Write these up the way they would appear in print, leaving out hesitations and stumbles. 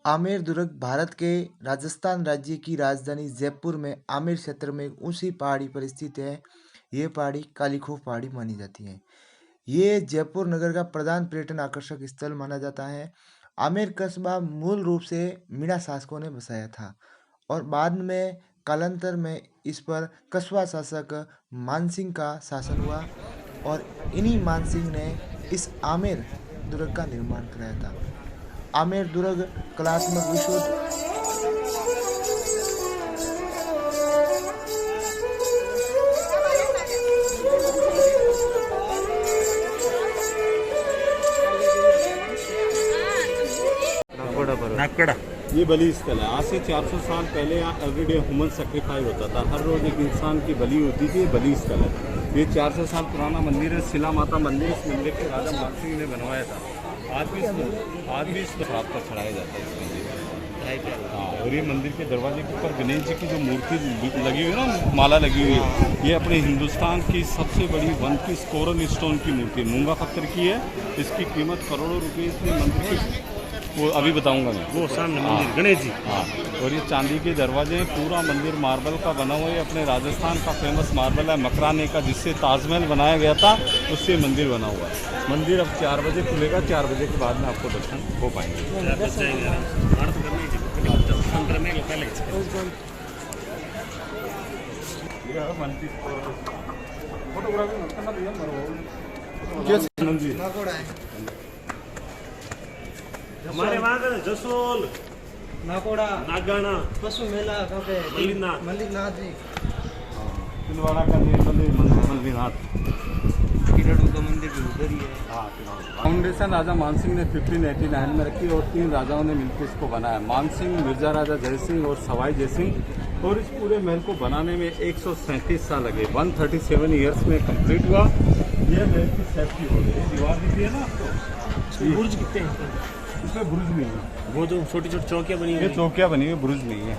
आमेर दुर्ग भारत के राजस्थान राज्य की राजधानी जयपुर में आमेर क्षेत्र में एक ऊंची पहाड़ी पर स्थित है। ये पहाड़ी कालीखोह पहाड़ी मानी जाती है। ये जयपुर नगर का प्रधान पर्यटन आकर्षक स्थल माना जाता है। आमेर कस्बा मूल रूप से मीणा शासकों ने बसाया था और बाद में कालांतर में इस पर कस्बा शासक मानसिंह का शासन हुआ और इन्हीं मानसिंह ने इस आमेर दुर्ग का निर्माण कराया था। आमेर दुर्ग कलात्मक विश्व नागकड़ा ये बलि स्थल है। आज से 400 साल पहले यहाँ एवरीडे ह्यूमन सेक्रीफाइस होता था। हर रोज एक इंसान की बलि होती थी। ये बलि स्थल है। ये 400 साल पुराना मंदिर है। शिला माता मंदिर। इस मंदिर के राजा मानसिंह ने बनवाया था। आज भी इस रात पर चढ़ाया जाता है इस मंदिर में। हाँ, और ये मंदिर के दरवाजे के ऊपर गणेश जी की जो मूर्ति लगी हुई है ना, माला लगी हुई है, ये अपने हिंदुस्तान की सबसे बड़ी 1 पीस कोरल स्टोन की मूर्ति मूंगा पत्थर की है। इसकी कीमत करोड़ों रुपये। इसमें मंदिर की वो अभी बताऊंगा मैं। वो सामने मंदिर गणेश जी। हाँ, और ये चांदी के दरवाजे हैं। पूरा मंदिर मार्बल का बना हुआ है। अपने राजस्थान का फेमस मार्बल है मकराने का, जिससे ताजमहल बनाया गया था, उससे मंदिर बना हुआ है। मंदिर अब 4 बजे खुलेगा। 4 बजे के बाद में आपको दर्शन हो पाएंगे। हमारे वहाँ का जसोल नाकोड़ा नागाना पशु मेला कहाँ पे मल्लिकनाथ जी तिलवाड़ा का मल्लिकनाथ किरड़ू का मंदिर भी उधर ही है। फाउंडेशन राजा मानसिंह ने 1589 में रखी और 3 राजाओं ने मिलकर इसको बनाया। मानसिंह, मिर्जा राजा जयसिंह और सवाई जयसिंह। और इस पूरे महल को बनाने में 137 साल लगे। 137 ईयर्स में कंप्लीट हुआ। यह महल की सेफ्टी हो गई। दीवार दिखती है ना आपको, बुर्ज कितने हैं? इसमें बुर्ज नहीं है। वो जो छोटी छोटी चौकियाँ बनी ये हुई चौकियाँ बनी हुई, बुर्ज नहीं है।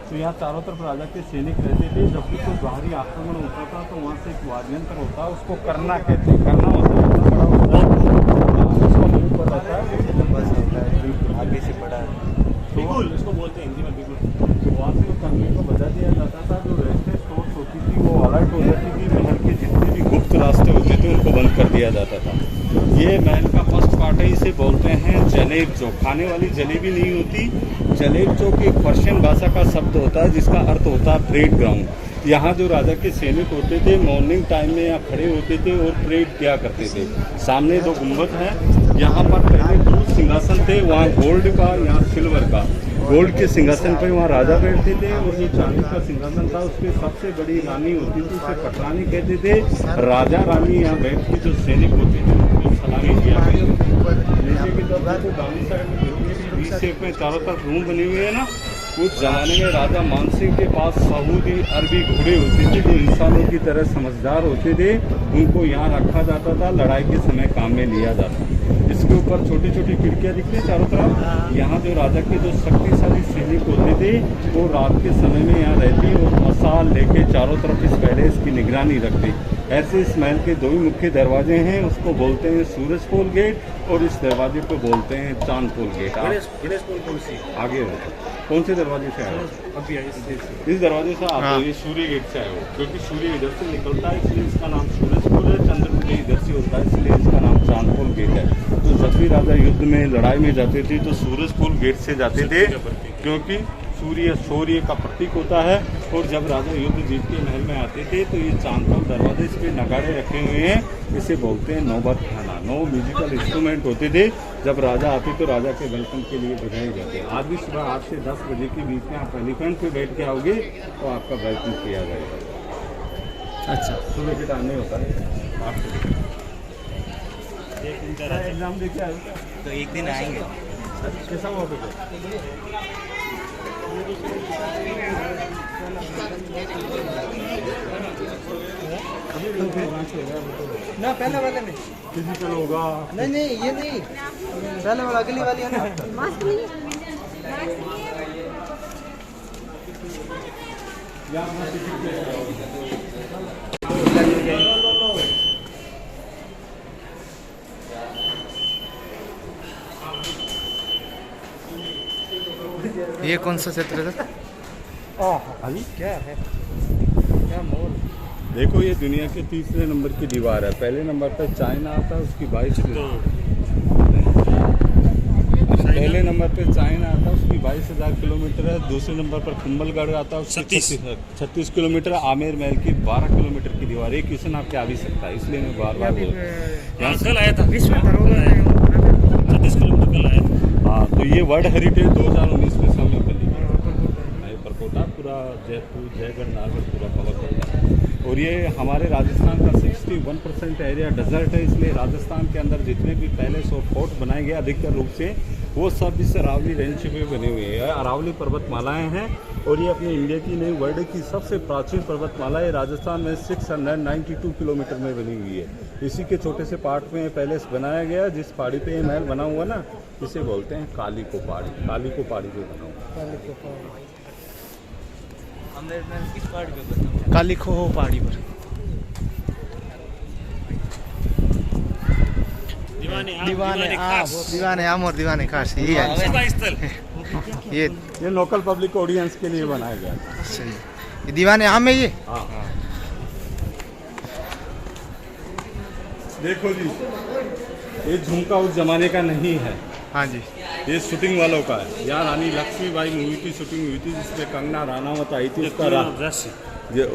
तो यहाँ चारों तरफ राजा के सैनिक रहते थे। जब भी कोई बाहरी आक्रमण होता था तो वहाँ से एक वाद्यंत्र होता है, उसको करना कहते हैं। करना होता है बड़ा होता है, उसका मुंह पर रहता है, बस होता है आगे से बड़ा बिल्कुल इसको बोलते हैं हिंदी में बिल्कुल। तो वहाँ से वो करने को बजा दिया जाता था। जो रास्ते सोर्स होती थी वो अलर्ट हो जाती थी। महल के जितने भी गुप्त रास्ते होते थे उनको बंद कर दिया जाता था। ये महल का फर्स्ट पार्ट है। इसे बोलते हैं जलेब चौक। खाने वाली जलेबी नहीं होती। जलेब चौक एक पर्शियन भाषा का शब्द होता है जिसका अर्थ होता है परेड ग्राउंड। यहाँ जो राजा के सैनिक होते थे मॉर्निंग टाइम में यहाँ खड़े होते थे और परेड किया करते थे। सामने 2 गुंबद हैं। यहाँ पर पहले 2 सिंहासन थे, वहाँ गोल्ड का, यहाँ सिल्वर का। गोल्ड के सिंहासन पर वहाँ राजा बैठते थे और जो चांदी का सिंहासन था उसके सबसे बड़ी रानी होती थी, उसे पटरानी कहते थे। राजा रानी यहाँ बैठ के जो सैनिक होते थे उनको सलामी किया नीचे की तरफ तो डाउन साइड में वी शेप में चारों तरफ रूम बने हुए हैं ना। उस जमाने में राजा मानसिंह के पास सऊदी अरबी घोड़े होते थे जो इंसानों की तरह समझदार होते थे। उनको यहाँ रखा जाता था, लड़ाई के समय काम में लिया जाता। इसके ऊपर छोटी छोटी खिड़कियाँ दिखती हैं चारों तरफ। यहाँ जो राजा के जो शक्तिशाली सैनिक होते थे वो रात के समय में यहाँ रहते और मसाल लेके चारों तरफ इस पैलेस की निगरानी रखते। ऐसे इस महल के 2 ही मुख्य दरवाजे हैं। उसको बोलते हैं सूरजपोल गेट और इस दरवाजे को बोलते हैं चांदपोल गेट। गणेश पोल कौन सी आगे हो कौन से दरवाजे से आए? अभी इस दरवाजे से आप ये सूर्य गेट से आए हो, क्योंकि सूर्य इधर से निकलता है इसलिए इसका नाम सूरजपोल है। चंद्रपुर इधर से होता है इसलिए इसका नाम चांदपोल गेट है। तो जब भी राजा युद्ध में लड़ाई में जाते थे तो सूरजपोल गेट से जाते थे, क्योंकि सूर्य शौर्य का प्रतीक होता है। और जब राजा युद्ध जीत के महल में आते थे तो ये चांदपोल दरवाजे, इस पे नगाड़े रखे हुए हैं। इसे बोलते हैं नौबत खाना। 9 म्यूजिकल इंस्ट्रूमेंट होते थे। जब राजा आते तो राजा के वेलकम के लिए बजाए जाते। आज भी सुबह 8 से 10 बजे के बीच में आप एलिफेंट पे बैठ के आओगे तो आपका वेलकम किया जाएगा। अच्छा, सुबह के टाइम नहीं होता है। आपको एग्जाम देके आए तो एक दिन आएंगे। कैसा हुआ बेटा? ना पहले वाले में फिजिकल होगा। नहीं ये नहीं, पहले वाला अगली वाली है ना। ये कौन सा क्षेत्र है सर? अभी क्या है? क्या मोल? देखो ये दुनिया के तीसरे नंबर की दीवार है। पहले नंबर पर चाइना आता है, उसकी 22 पहले नंबर पे चाइना आता है, उसकी 22,000 किलोमीटर है। दूसरे नंबर पर कुंभलगढ़ आता है, उसकी 36 किलोमीटर। आमेर महल की 12 किलोमीटर की दीवार है। क्वेश्चन आपके आ भी सकता है, इसलिए मैं बार बार बोल रहा हूँ। कल आया था विश्व धरोहर 36 किलोमीटर कल आया था। हाँ, तो ये वर्ल्ड हेरिटेज 2019 में शामिल कर ली गई। परकोटा पूरा जयपुर, जयगढ़, नागढ़ पूरा कवर करता है। और ये हमारे राजस्थान का 61% एरिया डेजर्ट है, इसलिए राजस्थान के अंदर जितने भी पैलेस और फोर्ट बनाए गए अधिकतर रूप से वो सब इस अरावली रेंज पे बने हुए हैं। अरावली पर्वतमालाएं हैं और ये अपनी इंडिया की नहीं वर्ल्ड की सबसे प्राचीन पर्वतमाला है। राजस्थान में 692 किलोमीटर में बनी हुई है। इसी के छोटे से पार्ट में पैलेस बनाया गया। जिस पहाड़ी पे ये महल बना हुआ ना, इसे बोलते हैं काली को पहाड़ी। काली को पहाड़ी पे बना हुआ। किस पहाड़ी पे बना? कालीखो पहाड़ी पर। दीवाने आम और दीवाने खास यही है। स्थल ये लोकल पब्लिक ऑडियंस के लिए बनाया गया है। सही। ये दीवाने आम है ये। हाँ। देखो जी, ये झुमका उस जमाने का नहीं है। हाँ जी। ये शूटिंग वालों का है। यहाँ रानी लक्ष्मीबाई मूवी की शूटिंग हुई थी, जिसमें कंगना रानावत आई थी।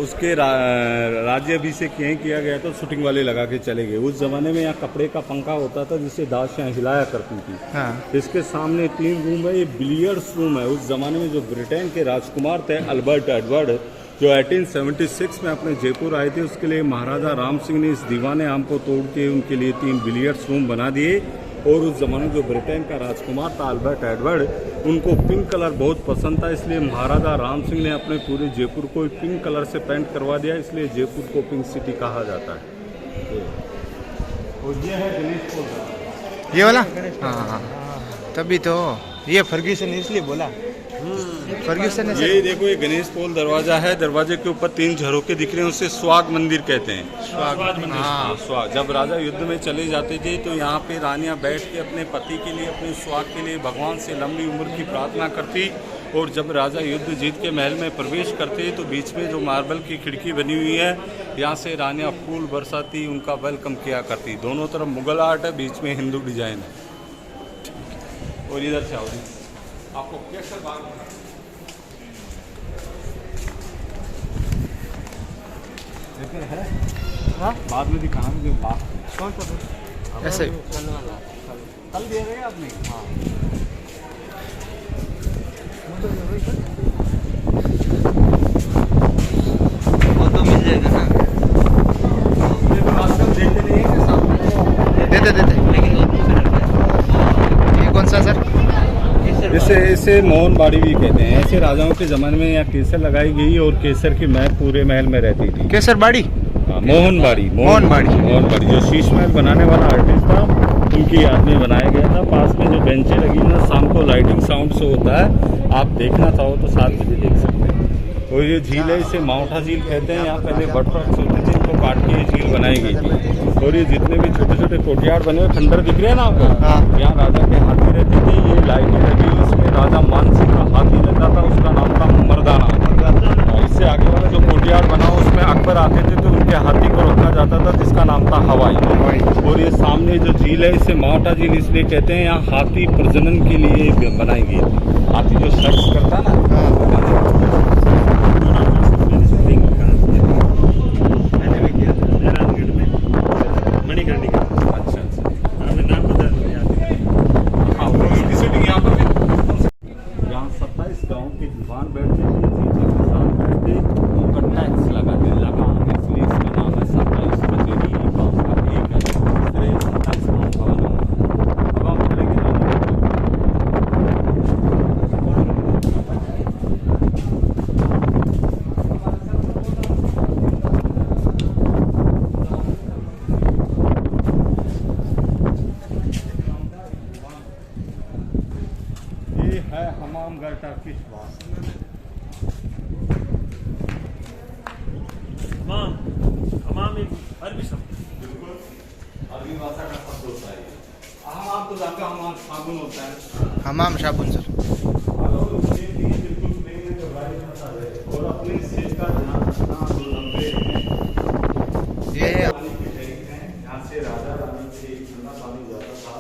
उसके राज्याभिषेक यहीं किया गया था। शूटिंग वाले लगा के चले गए। उस जमाने में यहाँ कपड़े का पंखा होता था, जिससे दासियाँ हिलाया करती थी। हाँ। इसके सामने 3 रूम है। ये बिलियर्ड्स रूम है। उस जमाने में जो ब्रिटेन के राजकुमार थे अल्बर्ट एडवर्ड, जो 1876 में अपने जयपुर आए थे, उसके लिए महाराजा राम सिंह ने इस दीवाने आम को तोड़ के उनके लिए 3 बिलियर्ड्स रूम बना दिए। और उस जमाने जो ब्रिटेन का राजकुमार था अल्बर्ट एडवर्ड, उनको पिंक कलर बहुत पसंद था, इसलिए महाराजा राम सिंह ने अपने पूरे जयपुर को पिंक कलर से पेंट करवा दिया। इसलिए जयपुर को पिंक सिटी कहा जाता है। और ये है गणेश पोल। ये वाला? हाँ। तभी तो ये फर्ग्यूसन इसलिए बोला। फर्ग्यूसन ने ये देखो, ये गणेश पोल दरवाजा है। दरवाजे के ऊपर 3 झरोके दिख रहे हैं, उसे स्वाग मंदिर कहते हैं। हाँ, स्वाग। जब राजा युद्ध में चले जाते थे तो यहाँ पे रानियाँ बैठ के अपने पति के लिए, अपने स्वाग के लिए भगवान से लंबी उम्र की प्रार्थना करती। और जब राजा युद्ध जीत के महल में प्रवेश करते तो बीच में जो मार्बल की खिड़की बनी हुई है, यहाँ से रानियाँ फूल बरसाती, उनका वेलकम किया करती। दोनों तरफ मुगल आर्ट है, बीच में हिंदू डिजाइन है। और इधर से आओ जी, आपको कैसा बात है? हाँ? बाद में दिखाना जो बात कौन सा ऐसे कल दे रहे हैं आपने? हाँ। वो तो मिल जाएगा ना। दे। लेकिन वो ये कौन सा सर? इसे मोहनबाड़ी भी कहते हैं। ऐसे राजाओं के ज़माने में यहाँ केसर लगाई गई और केसर की महक पूरे महल में रहती थी। केसर बाड़ी? हाँ, मोहनबाड़ी जो शीश महल बनाने वाला आर्टिस्ट था, उनकी याद में बनाया गया था। पास में जो बेंचें लगी ना, शाम को लाइटिंग साउंड से होता है। आप देखना चाहो तो 7 बजे देख सकते हैं। और ये झील है, इसे माउंटा झील कहते हैं। यहाँ पहले बटरफ्लैक्स होते थे, इनको काट के ये झील बनाई गई थी। और ये जितने भी छोटे छोटे कोर्टयार्ड बने हुए खंडर दिख रहे हैं ना आपको, हाँ। यहाँ राजा के हाथी रहते थे। ये लाइटें लगी, उसमें राजा मानसिंह का हाथी रहता था, उसका नाम था मर्दाना। इससे आगे वाला जो कोर्टयार्ड बना उसमें अकबर आते थे तो उनके हाथी को रखा जाता था, जिसका नाम था हवाई। और ये सामने जो झील है, इसे माउंटा झील इसलिए कहते हैं, यहाँ हाथी प्रजनन के लिए बनाई गई थी। हाथी जो सेक्स करता ना, मणिकर्णिका। अच्छा नाम बता दो याद। हाँ, उसकी शूटिंग यहाँ पर भी। यहाँ 27 गाँव के दीवान बैठते थे, चीचे के साथ बैठते, उनका टैक्स लगाते लगा, इसलिए इसका नाम है 27 बचेरी गाँव का एक है। इस तरह 27 गाँव का बना हुआ है। अब आप चलेंगे है हमामगढ़ टर्किश बास। हमाम एक अरबी शब्द। बिल्कुल अरबी भाषा का शब्द होता है। हम आपको जानते हो, हमाम साबुन होता है। हमाम साबुन सर। उसके लिए बिल्कुल प्लेन है, घबराइए मत आ जाए। और अपने सिर का ध्यान रखना, जो लंबे हैं ये है पानी के टैंक हैं। यहाँ से राजा रानी से ठंडा पानी जाता था,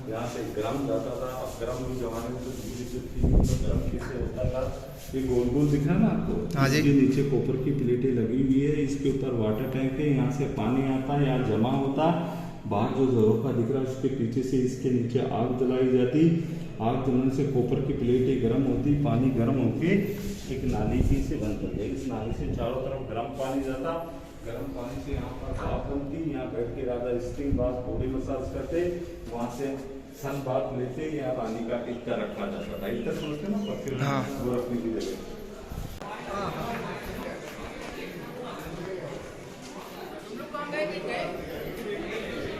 यहाँ से गर्म जाता था। अब गर्म उस जमाने में तो बिजली जो थी तो गर्म कैसे होता था। ये गोल गोल दिख रहा है ना आपको, हाँ जी। इसके नीचे कॉपर की प्लेटें लगी हुई है, इसके ऊपर वाटर टैंक है, यहाँ से पानी आता है, यहाँ जमा होता। बाहर जो झरोखा दिख रहा है उसके पीछे से इसके नीचे आग जलाई जाती। आग जलने से कॉपर की प्लेटें गर्म होती, पानी गर्म होके एक नाली की से बंद कर दिया। इस नाली से चारों तरफ गर्म पानी जाता, गर्म पानी से यहाँ पर भाप बनती, यहाँ बैठ के राजा स्टीम बाथ बॉडी मसाज करते, वहाँ से सन बाथ लेते, यहाँ रानी का इतना रखा जाता था। इतना सोचते ना पत्थर हाँ। वो रखने की जगह।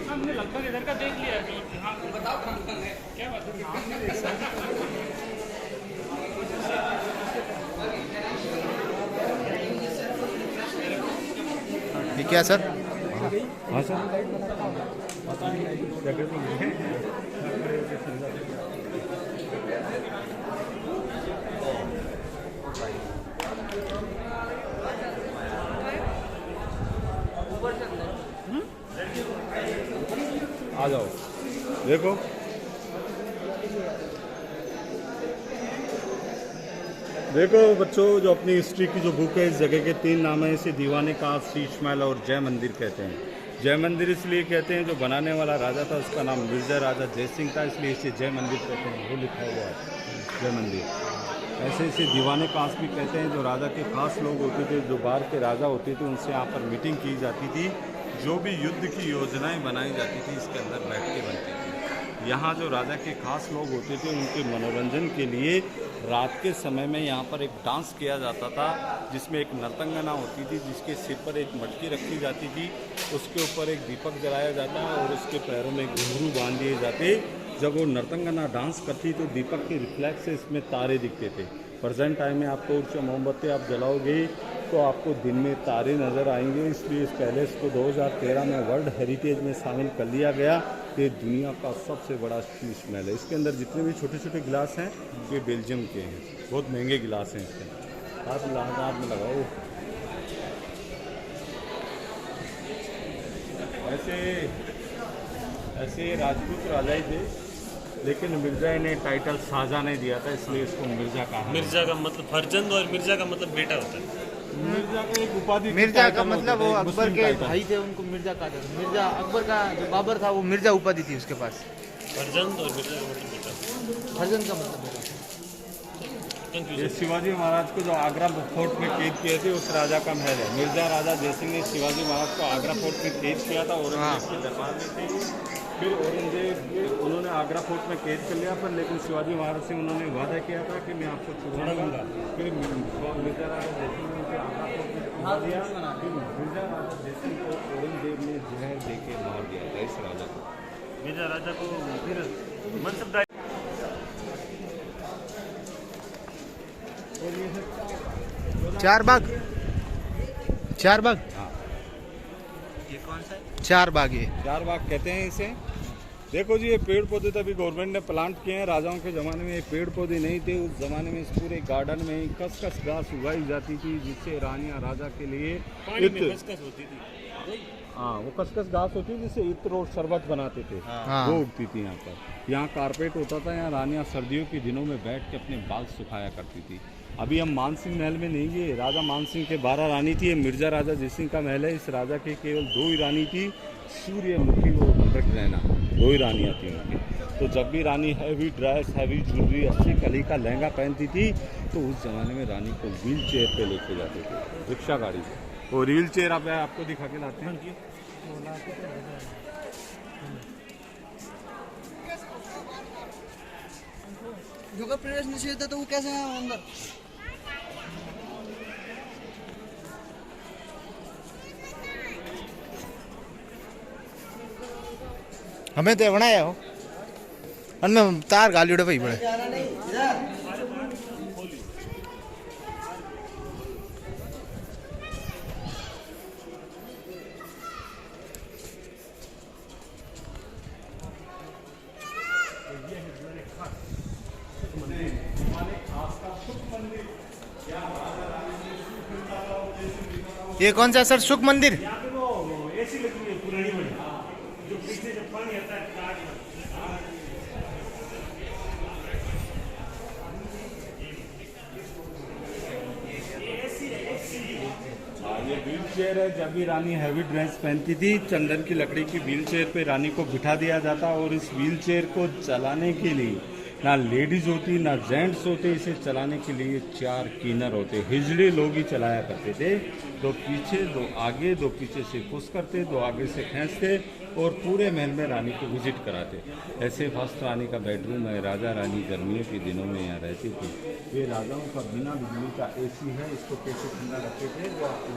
हमने लगभग इधर का देख लिया अभी। हाँ बताओ क्या बात ये क्या सर? हाँ सर, पता नहीं जगह तो नहीं है। आ जाओ, देखो देखो बच्चों, जो अपनी हिस्ट्री की जो बुक है, इस जगह के 3 नाम है। इसे दीवाने का, शीश महल और जय मंदिर कहते हैं। जय मंदिर इसलिए कहते हैं, जो बनाने वाला राजा था उसका नाम मिर्जा राजा जय सिंह था, इसलिए इसे जय मंदिर कहते हैं। वो लिखा हुआ है जय मंदिर। ऐसे इसे दीवाने कास भी कहते हैं। जो राजा के खास लोग होते थे, जो बाहर के राजा होते थे, उनसे यहाँ पर मीटिंग की जाती थी। जो भी युद्ध की योजनाएं बनाई जाती थी इसके अंदर बैठ के बनती थी। यहाँ जो राजा के खास लोग होते थे, उनके मनोरंजन के लिए रात के समय में यहाँ पर एक डांस किया जाता था, जिसमें एक नर्तंगना होती थी, जिसके सिर पर एक मटकी रखी जाती थी, उसके ऊपर एक दीपक जलाया जाता और उसके पैरों में घुंघरू बांध दिए जाते। जब वो नर्तंगना डांस करती तो दीपक के रिफ्लेक्स से इसमें तारे दिखते थे। प्रेजेंट टाइम में आपको ऊर्जा मोमबत्ती आप जलाओगे तो आपको दिन में तारे नज़र आएंगे। इसलिए इस पैलेस को 2013 में वर्ल्ड हेरिटेज में शामिल कर लिया गया। ये दुनिया का सबसे बड़ा शीश महल है। इसके अंदर जितने भी छोटे छोटे गिलास हैं ये बेल्जियम के हैं, बहुत महंगे गिलास हैं। इसके हाथ में लगाओ। ऐसे राजपूत राजा ही थे, लेकिन मिर्जा ने टाइटल शाहजहां ने दिया था, इसलिए इसको मिर्जा कहा। मिर्जा का मतलब फर्जंद और मिर्जा का मतलब बेटा होता है। मिर्जा का एक उपाधि, मिर्जा का मतलब वो अकबर के भाई थे, उनको मिर्जा कहा जाता है। मिर्जा अकबर का जो बाबर था वो मिर्जा उपाधि थी उसके पास। फर्जंद और मिर्जा का मतलब बेटा। फर्जन का मतलब बेटा। ये शिवाजी महाराज को जो आगरा फोर्ट में कैद किए थे उस राजा का महल है। मिर्जा राजा जयसिंह ने शिवाजी महाराज को आगरा फोर्ट में कैद किया था, औरंगजेब के दरबार में थे। फिर औरंगजेब उन्होंने आगरा फोर्ट में कैद कर लिया, पर लेकिन शिवाजी महाराज से उन्होंने वादा किया था कि मैं आपको छुड़ाऊंगा। फिर मिर्जा राजा जयसिंह ने उसे आगरा फोर्ट में छुड़ा दिया। फिर मिर्जा राजा जयसिंह को औरंगजेब ने जहर दे के मार दिया था, इस राजा को। मिर्जा राजा को फिर मनसबदारी। चार बाग। हाँ, ये कौन सा है? चार बाग। ये चार बाग कहते हैं इसे। देखो जी, ये पेड़ पौधे तभी गवर्नमेंट ने प्लांट किए हैं। राजाओं के ज़माने में ये पेड़ पौधे नहीं थे। उस ज़माने में इस पूरे गार्डन में खसखस घास उगाई जाती थी, जिससे रानियाँ राजा के लिए खसखस होती थी। हाँ, वो खसखस घास होती थी, जिससे इत्र और शरबत बनाते थे। हाँ। वो उगती थी यहाँ पर। यहाँ कारपेट होता था, यहाँ रानियाँ सर्दियों के दिनों में बैठ के अपने बाल सुखाया करती थी। अभी हम मानसिंह महल में नहीं गए। राजा मानसिंह के 12 रानी थी। ये मिर्जा राजा जयसिंह का महल है। इस राजा के केवल 2 ही रानी थी, सूर्यमुखी और भद्रनयना, 2 ही रानियाँ थी उनकी। तो जब भी रानी हैवी ड्रेस, हैवी ज्वेलरी, अच्छी कली का लहंगा पहनती थी तो उस ज़माने में रानी को व्हील चेयर पे लेके जाते थे, रिक्शा गाड़ी पे। और व्हील चेयर आपको दिखा के लाते हैं। जो का प्रवेश निषेध है तो वो कैसे है अंदर? हमें तो बनाया हो अन तार गाली उड़े भाई बड़े। ये कौन सा सर सुख मंदिर? यहाँ पे वो एसी लगी हुई है पुरानी वाली, जो पीछे जब पानी आता है काट में। ये व्हील चेयर है। जब भी रानी हैवी ड्रेस पहनती थी, चंदन की लकड़ी की व्हील चेयर पे रानी को बिठा दिया जाता, और इस व्हील चेयर को चलाने के लिए ना लेडीज होती ना जेंट्स होते। इसे चलाने के लिए 4 कीनर होते, हिजड़े लोग ही चलाया करते थे। 2 पीछे 2 आगे, 2 पीछे से पुश करते, 2 आगे से खींचते और पूरे महल में रानी को विजिट कराते। ऐसे फर्स्ट रानी का बेडरूम है। राजा रानी गर्मियों के दिनों में यहाँ रहती थी। ये राजाओं का बिना बिजली का एसी है। इसको कैसे ठंडा रखते थे वो आपको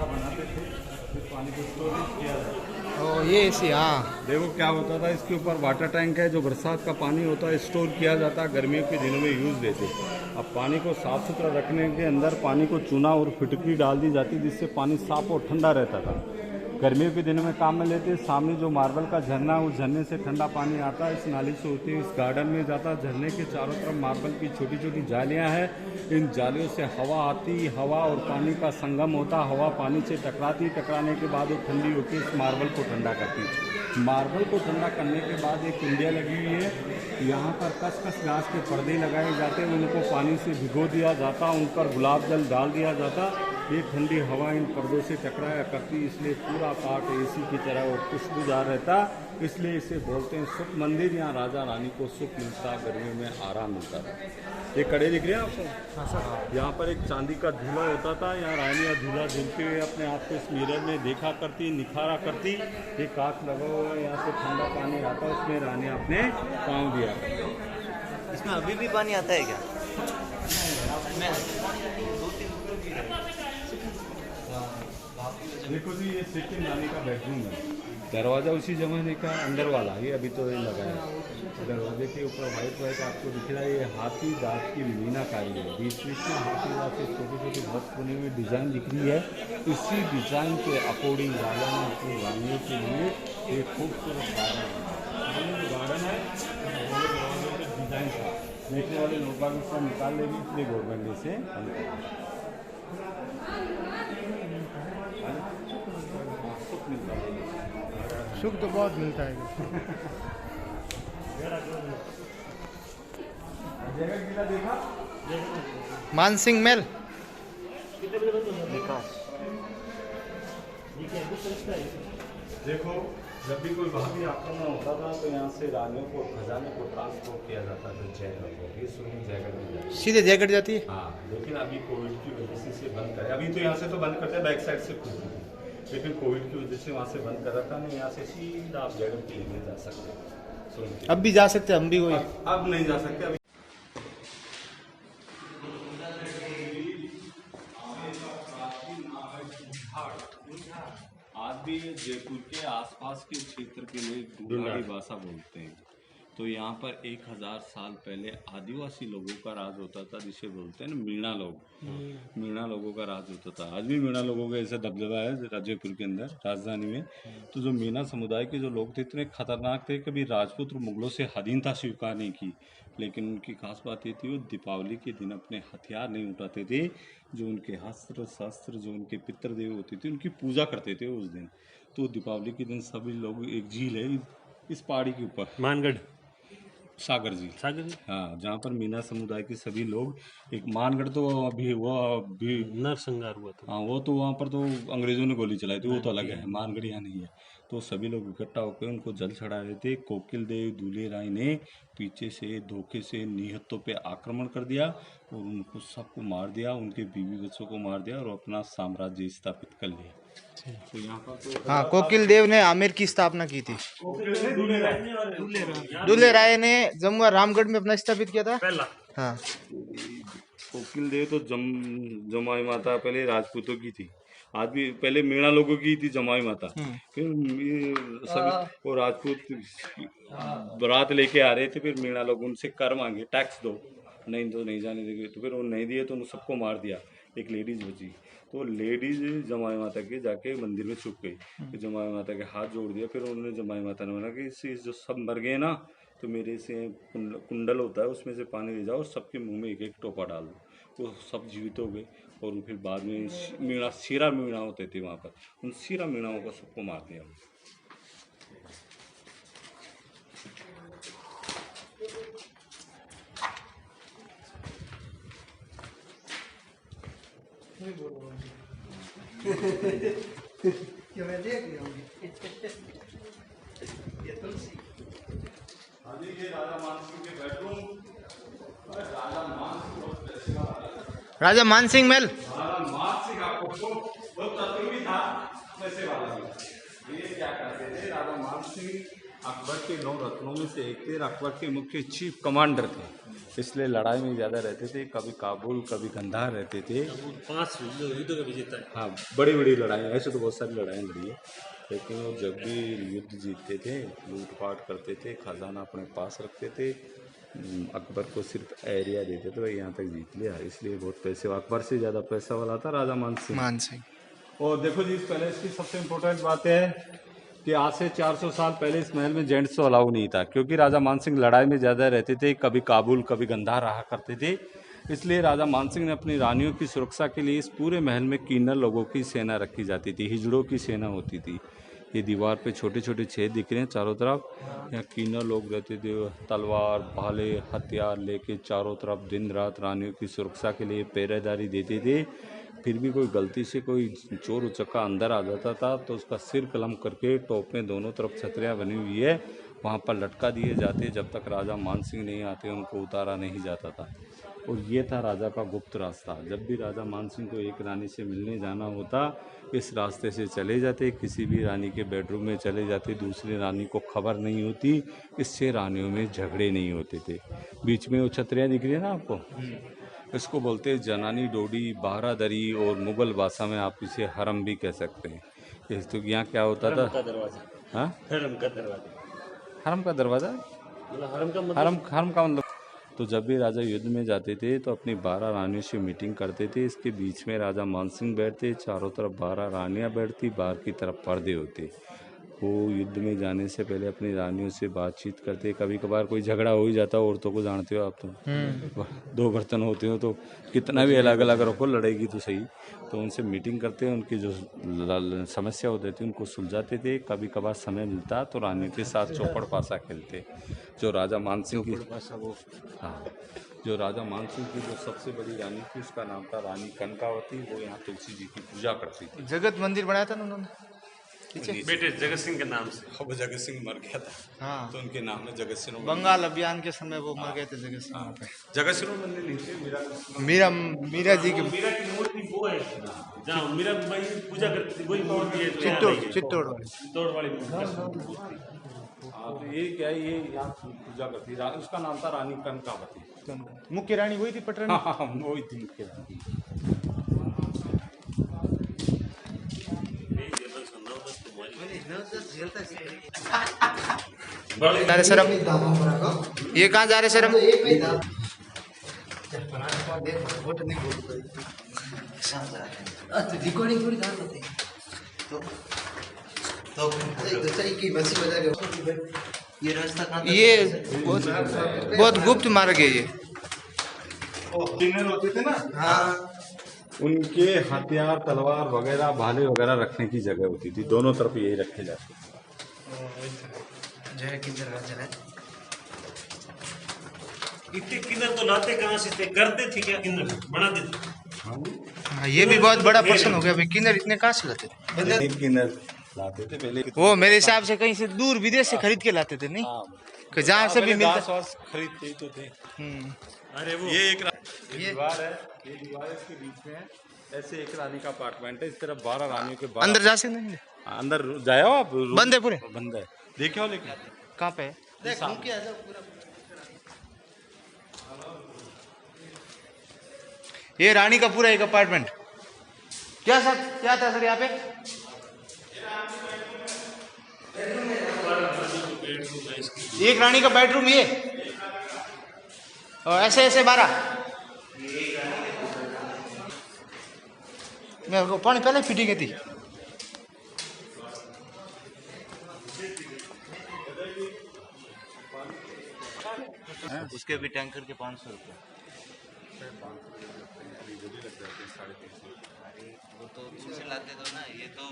बनाते थे, फिर पानी को स्टोरेज किया जाता। ओ ये एसी, हाँ। देखो क्या होता था, इसके ऊपर वाटर टैंक है, जो बरसात का पानी होता है स्टोर किया जाता है, गर्मियों के दिनों में यूज़ लेते। अब पानी को साफ़ सुथरा रखने के अंदर पानी को चूना और फिटकरी डाल दी जाती, जिससे पानी साफ और ठंडा रहता था। गर्मियों के दिनों में काम में लेते। सामने जो मार्बल का झरना, उस झरने से ठंडा पानी आता है, इस नाली से होते हुए इस गार्डन में जाता। झरने के चारों तरफ मार्बल की छोटी छोटी जालियां हैं। इन जालियों से हवा आती, हवा और पानी का संगम होता। हवा पानी से टकराती, टकराने के बाद वो ठंडी होकर इस मार्बल को ठंडा करती। मार्बल को ठंडा करने के बाद एक कुंडिया लगी हुई है, यहाँ पर कसकस घास के पर्दे लगाए जाते, उनको पानी से भिगो दिया जाता, उन पर गुलाब जल डाल दिया जाता। ये ठंडी हवा इन पर्दों से टकराया करती, इसलिए पूरा पार्ट एसी की तरह और खुशबूदार रहता। इसलिए इसे बोलते हैं सुख मंदिर। यहाँ राजा रानी को सुख मिलता, गर्मियों में आराम मिलता था। ये कड़े दिख रहे हैं आपको? यहाँ पर एक चांदी का झूला होता था। यहाँ रानियाँ झूला झूलते हुए अपने आप को इस मिरर में देखा करती, निखारा करती। ये कांच लगा हुआ है, यहाँ से ठंडा पानी आता, उसमें रानियाँ अपने पाँव दिया। इसमें अभी भी पानी आता है क्या? देखो जी, ये सेकंड रानी का बेडरूम है। दरवाज़ा उसी जमाने का अंदर वाला, ये अभी तो नहीं लगा है। दरवाजे के ऊपर वाइट आपको दिख रहा है, ये हाथी दांत की मीनाकारी है। बीच बीच में हाथी दांत से छोटी छोटी बहुत पुनी हुई डिज़ाइन दिख रही है। इसी डिज़ाइन के अकॉर्डिंग राजा ने अपनी रानियों के लिए एक खूबसूरत गार्डन है। डिज़ाइन था, देखने वाले लोग बाग इसका निकाल लेंगे, इसलिए गवर्नमेंट ने इसे बंद कर दिया। सुख तो बहुत मिलता है। मानसिंह महल देखो, जब भी कोई बाहरी आक्रमण होता था तो यहाँ से रानियों को, खजाने को ट्रांसपोर्ट किया जाता था जयगढ़ को। ये सुरंग जयगढ़ में जाती है, सीधे जयगढ़ जाती है। हाँ, लेकिन अभी कोविड की वजह से इसे बंद करें। अभी तो यहाँ से तो बंद करते हैं, बैक साइड से खुलती थी, लेकिन कोविड की वजह से वहाँ से बंद कर रखा है। यहाँ से सीधा आप जयगढ़ के लिए जा सकते हैं। अब भी जा सकते हैं हम भी, कोई अब नहीं जा सकते। अभी आज भी जयपुर के आसपास के क्षेत्र के लोग ढूंढाड़ी भाषा बोलते हैं। तो यहाँ पर 1000 साल पहले आदिवासी लोगों का राज होता था, जिसे बोलते हैं ना मीणा लोग। मीणा लोगों का राज होता था। आज भी मीणा लोगों का ऐसा दबदबा है जयपुर के अंदर, राजधानी में। तो जो मीणा समुदाय के जो लोग थे इतने खतरनाक थे, कभी राजपूत और मुगलों से अधीनता स्वीकार नहीं की। लेकिन उनकी खास बात ये थी, वो दीपावली के दिन अपने हथियार नहीं उठाते थे। जो उनके अस्त्र शस्त्र, जो उनके पितृदेव होते थे, उनकी पूजा करते थे उस दिन। तो दीपावली के दिन सभी लोग, एक झील है इस पहाड़ी के ऊपर, मानगढ़ सागर जी, हाँ, जहाँ पर मीना समुदाय के सभी लोग, एक मानगढ़ तो अभी नरसंहार हुआ था। हाँ, वो तो वहाँ पर तो अंग्रेजों ने गोली चलाई थी, वो तो अलग है, मानगढ़ यहाँ नहीं है। तो सभी लोग इकट्ठा होकर उनको जल चढ़ा रहे थे। कोकिल देव दूल्हे राय ने पीछे से धोखे से निहत्तों पे आक्रमण कर दिया और उनको सबको मार दिया, उनके बीवी बच्चों को मार दिया और अपना साम्राज्य स्थापित कर लिया। तो यहाँ पर तो हाँ, कोकिल देव ने आमेर की स्थापना की थी। दूल्हे राय ने जम्मू और रामगढ़ में अपना स्थापित किया था पहला। हाँ, कोकिल देव तो जमाई माता पहले राजपूतों की थी। आज भी पहले मीणा लोगों की थी जमाई माता, फिर ये सभी वो राजपूत बारात लेके आ रहे थे, फिर मीणा लोग उनसे कर मांगे, टैक्स दो, नहीं तो नहीं जाने देंगे। तो फिर वो नहीं दिए तो उन सबको मार दिया, एक लेडीज बची। तो लेडीज जमाई माता के जाके मंदिर में छुप गई, तो जमाई माता के हाथ जोड़ दिया। फिर उन्होंने जमाई माता ने बोला कि इससे जो सब मर गए ना, तो मेरे से कुंडल होता है उसमें से पानी ले जाओ और सबके मुंह में एक एक टोपा डाल दो। वो सब जीवित हो गए। और फिर बाद में मीणा सीरा मीणा होते थे वहाँ पर, उन सीरा मीणाओं को सबको मार दिया। क्यों मैं देख लिया हूँ। ये तुलसी ये राजा मानसिंह के बेडरूम, राजा मानसिंह बहुत पैसे वाला, राजा मानसिंह महल। राजा मानसिंह आपको बहुत तत्वी था, पैसे वाला भी। ये क्या करते थे, राजा मानसिंह अकबर के 9 रत्नों में से एक थे, अकबर के मुख्य चीफ कमांडर थे, इसलिए लड़ाई में ज़्यादा रहते थे। कभी काबुल कभी कंधार रहते थे। 5 युद्ध का विजेता है। हाँ, बड़ी बड़ी लड़ाई, ऐसे तो बहुत सारी लड़ाई लड़ी है, लेकिन वो जब भी युद्ध जीतते थे, लूटपाट करते थे, खजाना अपने पास रखते थे, अकबर को सिर्फ एरिया देते थे, भाई यहाँ तक जीत लिया, इसलिए बहुत पैसे, अकबर से ज़्यादा पैसा वाला था राजा मानसिंह। और देखो जी, इस पैलेस की सबसे इम्पोर्टेंट बात है कि आज से 400 साल पहले इस महल में जेंट्स तो अलाउ नहीं था, क्योंकि राजा मानसिंह लड़ाई में ज़्यादा रहते थे, कभी काबुल कभी गंधार रहा करते थे। इसलिए राजा मानसिंह ने अपनी रानियों की सुरक्षा के लिए इस पूरे महल में किन्नर लोगों की सेना रखी जाती थी, हिजड़ों की सेना होती थी। ये दीवार पे छोटे छोटे छेद दिख रहे हैं चारों तरफ, यहाँ किन्नर लोग रहते थे, तलवार भाले हथियार लेके चारों तरफ दिन रात रानियों की सुरक्षा के लिए पहरेदारी देते थे। फिर भी कोई गलती से कोई चोर उचक्का अंदर आ जाता था तो उसका सिर कलम करके टॉप में दोनों तरफ छतरियाँ बनी हुई है, वहाँ पर लटका दिए जाते, जब तक राजा मानसिंह नहीं आते उनको उतारा नहीं जाता था। और ये था राजा का गुप्त रास्ता। जब भी राजा मानसिंह को एक रानी से मिलने जाना होता, इस रास्ते से चले जाते, किसी भी रानी के बेडरूम में चले जाते, दूसरी रानी को खबर नहीं होती, इससे रानियों में झगड़े नहीं होते थे। बीच में वो छतरियाँ दिख रही है ना आपको, इसको बोलते हैं जनानी डोडी, बारादरी, और मुगल भाषा में आप इसे हरम भी कह सकते हैं। तो यहाँ क्या होता था, हाँ, हरम का दरवाजा, हरम का दरवाज़ा, मतलब हरम का मतलब हरम का मतलब। तो जब भी राजा युद्ध में जाते थे तो अपनी 12 रानियों से मीटिंग करते थे, इसके बीच में राजा मानसिंह बैठते, चारों तरफ 12 रानियाँ बैठती, बाहर की तरफ पर्दे होते। वो युद्ध में जाने से पहले अपनी रानियों से बातचीत करते। कभी कभार कोई झगड़ा हो ही जाता, औरतों को जानते हो आप तो, 2 बर्तन होते हो तो कितना भी अलग अलग रखो, लड़ेगी तो सही। तो उनसे मीटिंग करते, उनकी जो समस्या होती थी उनको सुलझाते थे। कभी कभार समय मिलता तो रानियों के साथ चौपड़ पासा खेलते। जो राजा मानसिंह की, हाँ, जो राजा मानसिंह की जो सबसे बड़ी रानी थी उसका नाम था रानी कनकावती। वो यहाँ तुलसी जी की पूजा करती थी। जगत मंदिर बनाया था ना उन्होंने बेटे जगत सिंह के नाम से। वो जगत सिंह मर गया था, हाँ, तो उनके नाम में जगत सिंह। बंगाल अभियान के समय वो मर गए थे जगत सिंह वहाँ पे। जगत सिंह मंदिर नहीं थे, मीरा जी की मीरा की मूर्ति वो है जहाँ मीरा बाई पूजा करती थी, वही मूर्ति है चित्तौड़ वाली मूर्ति। हाँ, तो ये क्या है, ये यहाँ पूजा करती थी। उसका नाम था रानी कनकावती। मुख्य रानी वही थी पटरानी। हाँ, वही थी मुख्य रानी। जा रहे सर हम, ये कहाँ जा रहे सर हम? रिकॉर्डिंग थोड़ी डाल देते तो सही की बसी बजा के ये रास्ता कहाँ तक? ये बहुत गुप्त मार्ग है ये। किन्नर होते थे ना, हाँ, उनके हथियार तलवार वगैरह भाले वगैरह रखने की जगह होती थी, दोनों तरफ यही रखे जाते थे। जय किधर राजा है? इतने किन्नर तो लाते कहाँ से थे, करते थे क्या किन्नर, बनाते थे? हाँ, ये भी बहुत बड़ा प्रश्न हो गया भाई, किन्नर इतने कहाँ से लाते थे? किन्नर लाते थे पहले, वो मेरे हिसाब से कहीं से दूर विदेश से खरीद के लाते थे, नहीं कि जहाँ से भी मिलता। खरीदते तो थे। अरे वो ये एक दीवार है, ये दीवार इसके बीच में है, ऐसे एक रानी का अपार्टमेंट है, इस तरफ 12 रानियों के 12। अंदर जा सकते नहीं? अंदर जाए हो आप? बंद है पूरे? बंद है, देखे हो लेकिन कहाँ पे है? देख घूम के आ जाओ पूरा। ये रानी का पूरा एक अपार्टमेंट। क्या सर, क्या था सर यहाँ पे? एक रानी का बेडरूम ये, और ऐसे ऐसे 12। मेरे को पानी पहले फिटिंग थी। उसके भी टैंकर के 500 रुपये। अरे वो तो दूर से लाते तो ना, ये तो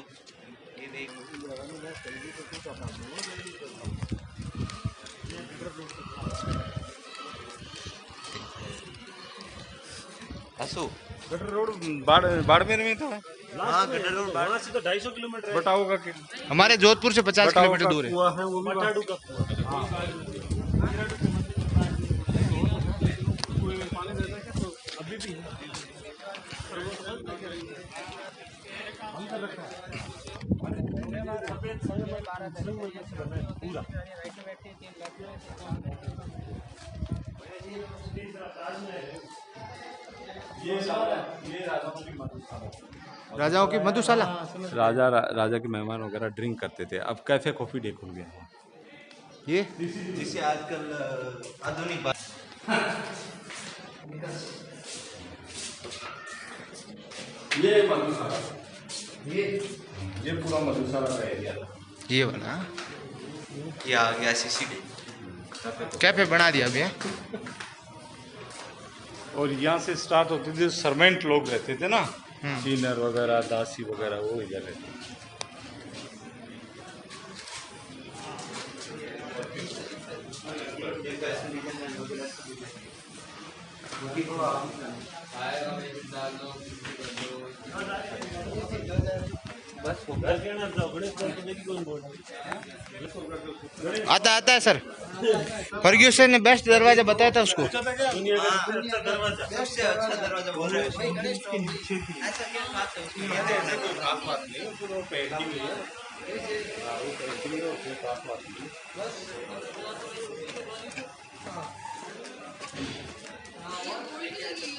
ये देख असू गटर रोड बाड़मेर में तो है। हाँ गटर रोड वहाँ से तो 250 किलोमीटर है। बटाऊ का हमारे जोधपुर से 50 किलोमीटर दूर है। कुआं है वो भी पटाडू का अभी भी पूरा राजाओं की मधुशाला। राजा के मेहमान वगैरह ड्रिंक करते थे। अब कैफे कॉफी डे खुल गया है। ये जिसे आजकल आधुनिक बात ये मधुशाला, ये पूरा मधुशाला का एरिया था। ये वाला ये आ गया सीसीडी कैफे बना दिया अभी है। और यहाँ से स्टार्ट होते थे सर्वेंट लोग रहते थे ना, क्लीनर वगैरह दासी वगैरह, वो इधर रहते थे। आता है सर। फर्ग्यूसन ने बेस्ट दरवाजा बताया था उसको। दुनिया का सबसे अच्छा दरवाजा। सबसे अच्छा दरवाजा बोल रहे हैं।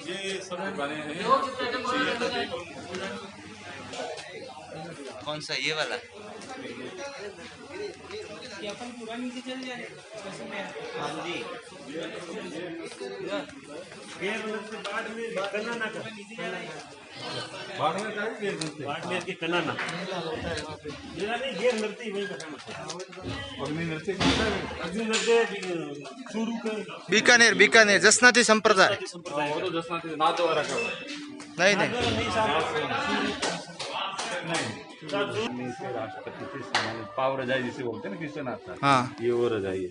ये सब बने हैं। कौन सा ये वाला? हाँ जी बाड़मेर के कनाना ये नृत्य वही बताना। अग्नि नृत्य कहाँ है? अर्जुन नृत्य शुरू कर बीकानेर जसनाती संप्रदाय। वो तो जसनाती नाथद्वारा का नहीं राष्ट्रपति से सम्मानित पाव रजाई जिसे बोलते हैं ना क्रिश्चियन आता है। हाँ। ये वो रजाई है।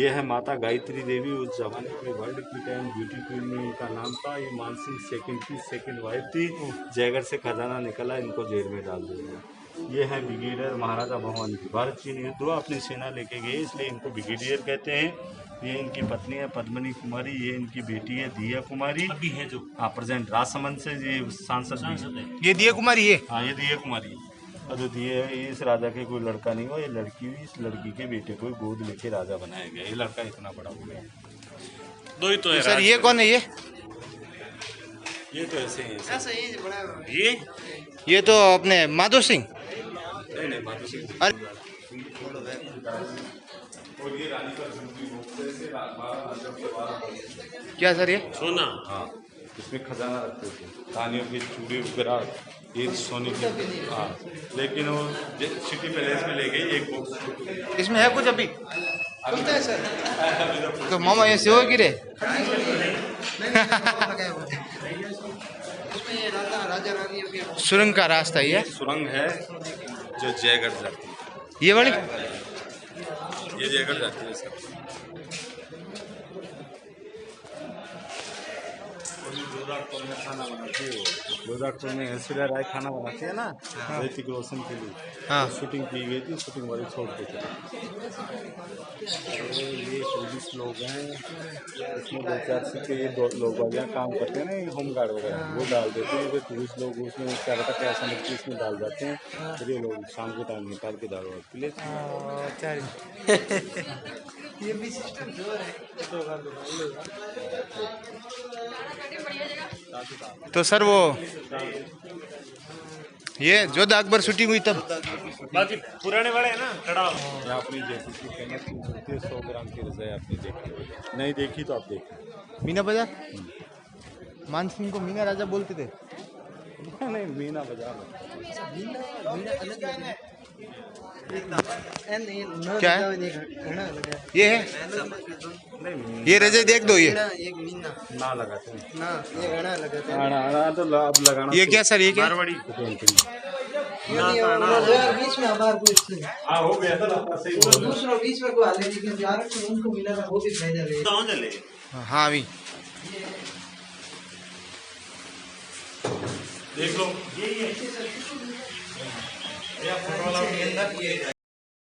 ये है माता गायत्री देवी। उस जमाने की वर्ल्ड की टाइम ब्यूटी क्वीन में इनका नाम था। ये मानसिंह सेकंड की सेकंड वाइफ थी। जयगढ़ से खजाना निकला, इनको जेल में डाल दिया। ये है ब्रिगेडियर महाराजा भवानी जी। भारत चीन युद्ध हुआ, अपनी सेना लेके गए, इसलिए इनको ब्रिगेडियर कहते हैं। ये इनकी पत्नी है पद्मनी कुमारी। ये इनकी बेटी है दिया कुमारी। अभी है जो प्रेजेंट राजसमंद से ये सांसद भी है। ये दिया कुमारी है। हाँ, ये दिया कुमारी है। अब जो दिए इस राजा के कोई लड़का नहीं हुआ, ये लड़की हुई। इस लड़की के बेटे को गोद लेके राजा बनाया गया। ये लड़का इतना बड़ा हो गया। दो ही तो है सर ये कौन है? ये तो ऐसे ही है। ये तो अपने माधो सिंह। नहीं माधो सिंह। और ये रानी का क्या सर ये? सोना। हाँ, इसमें खजाना रखते थे। रानियों के चूड़े वगैरह ये सोने के। हाँ, लेकिन वो सिटी पैलेस में ले गई एक बॉक्स। इसमें है कुछ अभी? तो मामा ये सेवा गिरे। सुरंग का रास्ता ये सुरंग है जो जयगढ़ जाती है। ये वाली ये जयगढ़ जाती है सर। जोधपुर में खाना बनाती है। जोधपुर में ऐश्वर्या राय खाना बनाती है ना, ऋतिक रोशन के लिए। हाँ। शूटिंग की गई थी, शूटिंग वाली छोड़ दी थी। ये टूरिस्ट लोग हैं, इसमें 2-4 सिक्के ये लोग यहाँ काम करते हैं ना, ये होम गार्ड वगैरह वो डाल देते हैं। फिर टूरिस्ट लोग उसमें क्या रहता है पैसा मिलती है, इसमें डाल जाते हैं। फिर ये लोग शाम के टाइम निकाल के दारू पी लेते हैं। ये भी सिस्टम जोर है। तो सर वो ये जोधा अकबर शूटिंग हुई तब। बाकी पुराने वाले है ना खड़ा। अपनी जैसी की फेमस चीज होती है 100 ग्राम की रजाई। आपने देखी नहीं? देखी तो आप देखें। मीना बाजार। मानसिंह को मीना राजा बोलते थे। नहीं मीना बजा लो। क्या है? ये है, ये रजे देख दो ये। एक मीना ना लगाते हैं। ना ये गाना लगाते हैं। आना तो अब लगाना। ये क्या सर, ये क्या? मारवाड़ी। ये नहीं यार बीच में हमारे को हाँ हो गया था ना सही बोल रहे हो। दूसरा बीच में को आले लेकिन यार उनको मिला था वो भी फायदा ले। कहाँ चले? हाँ अभी देख लो। ये